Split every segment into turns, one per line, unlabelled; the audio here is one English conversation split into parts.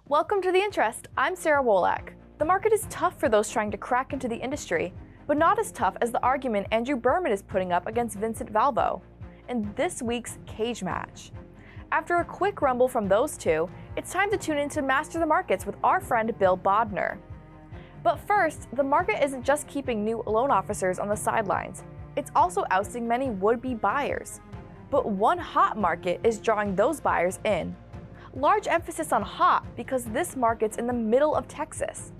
Welcome to The Interest. I'm Sarah Wolak. The market is tough for those trying to crack into the industry, but not as tough as the argument Andrew Berman is putting up against Vincent Valvo in this week's cage match. After a quick rumble from those two, it's time to tune in to Master the Markets with our friend Bill Bodnar. But first, the market isn't just keeping new loan officers on the sidelines, it's also ousting many would-be buyers. But one hot market is drawing those buyers in. Large emphasis on hot because this market's in the middle of Texas.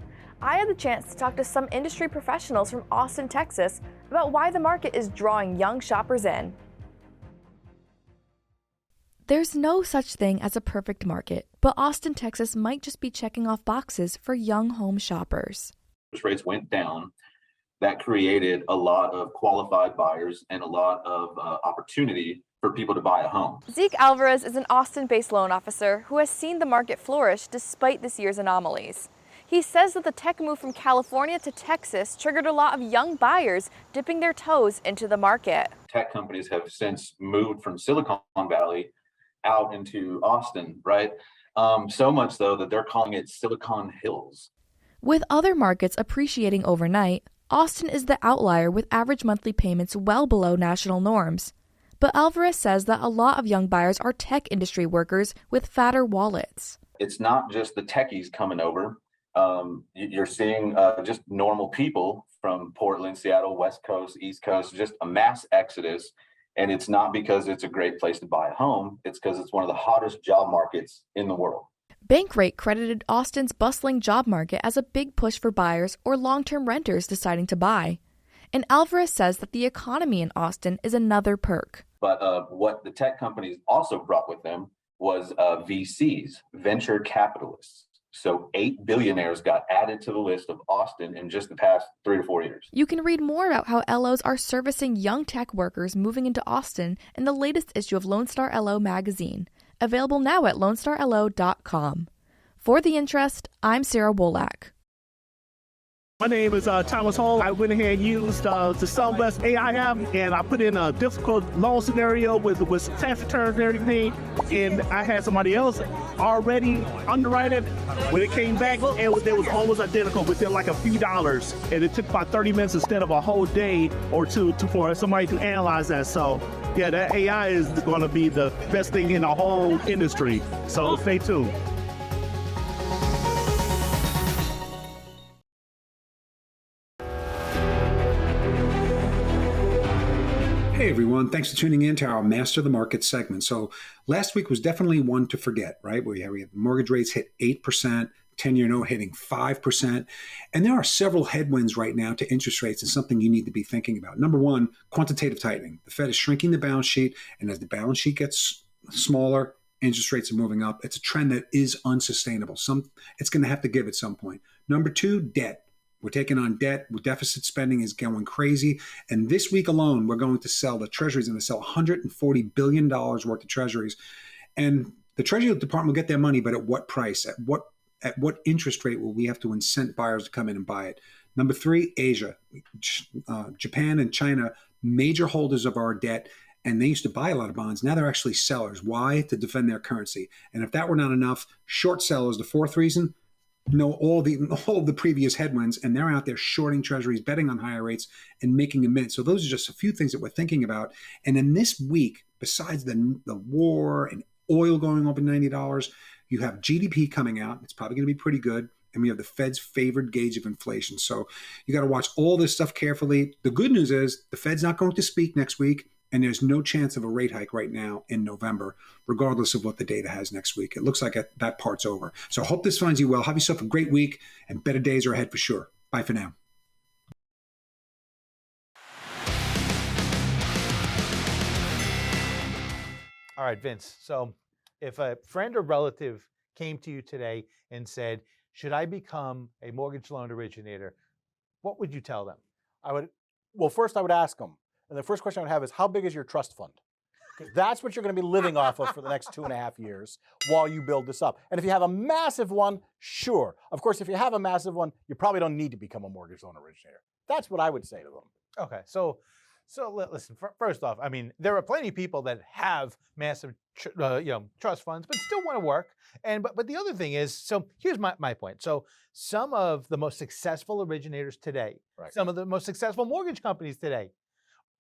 I had the chance to talk to some industry professionals from Austin, Texas about why the market is drawing young shoppers in. There's no such thing as a perfect market, but Austin, Texas might just be checking off boxes for young home shoppers.
Interest rates went down. That created a lot of qualified buyers and a lot of opportunity for people to buy a home.
Zeke Alvarez is an Austin-based loan officer who has seen the market flourish despite this year's anomalies. He says that the tech move from California to Texas triggered a lot of young buyers dipping their toes into the market.
Tech companies have since moved from Silicon Valley out into Austin, right? So much so that they're calling it Silicon Hills.
With other markets appreciating overnight, Austin is the outlier with average monthly payments well below national norms. But Alvarez says that a lot of young buyers are tech industry workers with fatter wallets.
It's not just the techies coming over. You're seeing just normal people from Portland, Seattle, West Coast, East Coast, just a mass exodus. And it's not because it's a great place to buy a home. It's because it's one of the hottest job markets in the world.
Bankrate credited Austin's bustling job market as a big push for buyers or long-term renters deciding to buy. And Alvarez says that the economy in Austin is another perk.
But what the tech companies also brought with them was VCs, venture capitalists. So 8 billionaires got added to the list of Austin in just the past 3 to 4 years.
You can read more about how LOs are servicing young tech workers moving into Austin in the latest issue of Lone Star LO magazine, available now at lonestarlo.com. For The Interest, I'm Sarah Wolak.
My name is Thomas Hall. I went ahead and used the Southwest AI app, and I put in a difficult loan scenario with tax returns and everything, and I had somebody else already underwrite it. When it came back, it was almost identical within like a few dollars, and it took about 30 minutes instead of a whole day or two for somebody to analyze that. So, yeah, that AI is going to be the best thing in the whole industry. So stay tuned.
Hey everyone, thanks for tuning in to our Master the Market segment. So last week was definitely one to forget, right? We had mortgage rates hit 8%, 10-year note hitting 5%. And there are several headwinds right now to interest rates and something you need to be thinking about. Number one, quantitative tightening. The Fed is shrinking the balance sheet, and as the balance sheet gets smaller, interest rates are moving up. It's a trend that is unsustainable. It's going to have to give at some point. Number two, debt. We're taking on debt. Deficit spending is going crazy. And this week alone, we're going to sell, the Treasury is going to sell $140 billion worth of Treasuries. And the Treasury Department will get their money, but at what price? At what interest rate will we have to incent buyers to come in and buy it? Number three, Asia. Japan and China, major holders of our debt. And they used to buy a lot of bonds. Now they're actually sellers. Why? To defend their currency. And if that were not enough, short sellers, the fourth reason, know all of the previous headwinds, and they're out there shorting treasuries, betting on higher rates, and making a mint. So those are just a few things that we're thinking about. And in this week, besides the war and oil going up at $90, you have GDP coming out. It's probably going to be pretty good. And we have the Fed's favored gauge of inflation. So you got to watch all this stuff carefully. The good news is the Fed's not going to speak next week. And there's no chance of a rate hike right now in November, regardless of what the data has next week. It looks like that part's over. So I hope this finds you well. Have yourself a great week, and better days are ahead for sure. Bye for now.
All right, Vince. So if a friend or relative came to you today and said, should I become a mortgage loan originator, what would you tell them?
First I would ask them. And the first question I would have is, how big is your trust fund? Because that's what you're going to be living off of for the next 2.5 years while you build this up. And if you have a massive one, sure. Of course, if you have a massive one, you probably don't need to become a mortgage loan originator. That's what I would say to them.
Okay, so So listen, first off, I mean, there are plenty of people that have massive, trust funds, but still want to work. But the other thing is, so here's my point. So some of the most successful originators today, some of the most successful mortgage companies today,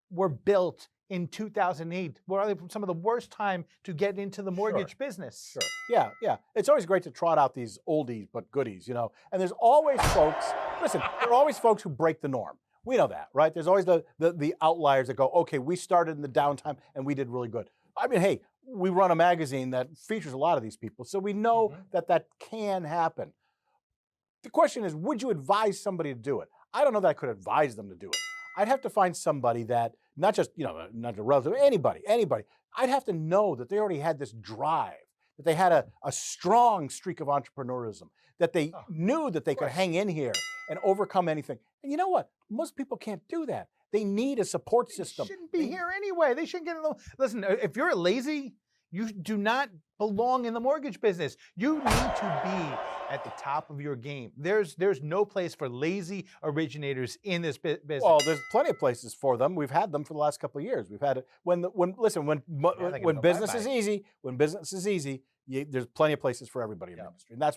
were built in 2008, where some of the worst time to get into the mortgage business.
Sure. Yeah. It's always great to trot out these oldies but goodies, And there's always folks. Listen, there are always folks who break the norm. We know that, right? There's always the outliers that go, okay, we started in the downtime and we did really good. I mean, hey, we run a magazine that features a lot of these people, so we know that can happen. The question is, would you advise somebody to do it? I don't know that I could advise them to do it. I'd have to find somebody that, not just, not a relative, anybody. I'd have to know that they already had this drive, that they had a strong streak of entrepreneurism, that they knew that they could hang in here and overcome anything. And you know what? Most people can't do that. They need a support system.
They shouldn't be here anyway. They shouldn't get in the... Listen, if you're lazy, you do not belong in the mortgage business. You need to be at the top of your game. There's no place for lazy originators in this business.
Well, there's plenty of places for them. We've had them for the last couple of years. We've had it when business is easy. When business is easy, there's plenty of places for everybody in the industry, and that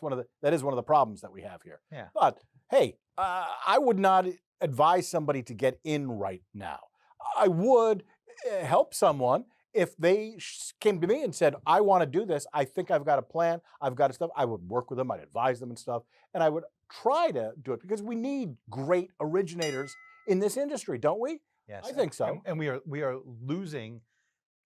is one of the problems that we have here.
Yeah.
But hey, I would not advise somebody to get in right now. I would help someone if they came to me and said, I want to do this. I think I've got a plan. I've got stuff. I would work with them. I'd advise them and stuff. And I would try to do it because we need great originators in this industry, don't we?
Yes.
I think so.
And we are losing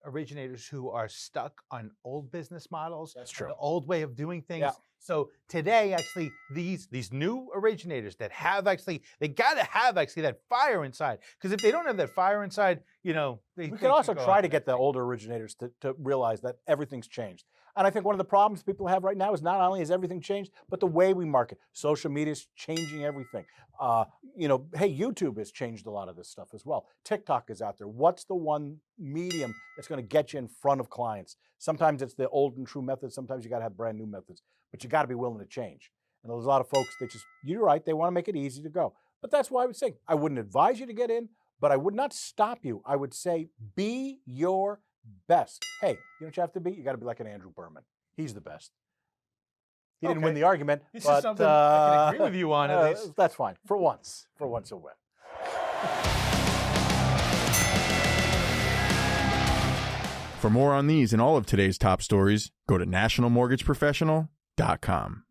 originators who are stuck on old business models.
That's true.
The old way of doing things.
Yeah.
So today, actually, these new originators that have they got to have that fire inside. Because if they don't have that fire inside, we
can also try to get the older originators to realize that everything's changed. And I think one of the problems people have right now is not only has everything changed, but the way we market. Social media is changing everything. Hey, YouTube has changed a lot of this stuff as well. TikTok is out there. What's the one medium that's going to get you in front of clients? Sometimes it's the old and true methods. Sometimes you got to have brand new methods, but you got to be willing to change. And there's a lot of folks that you're right, they want to make it easy to go. But that's why I would say, I wouldn't advise you to get in, but I would not stop you. I would say, be your best. Hey, you know what you have to be? You got to be like an Andrew Berman. He's the best. He didn't win the argument,
this
but
is something I can agree with you on at least.
That's fine. For once he'll win.
For more on these and all of today's top stories, go to nationalmortgageprofessional.com.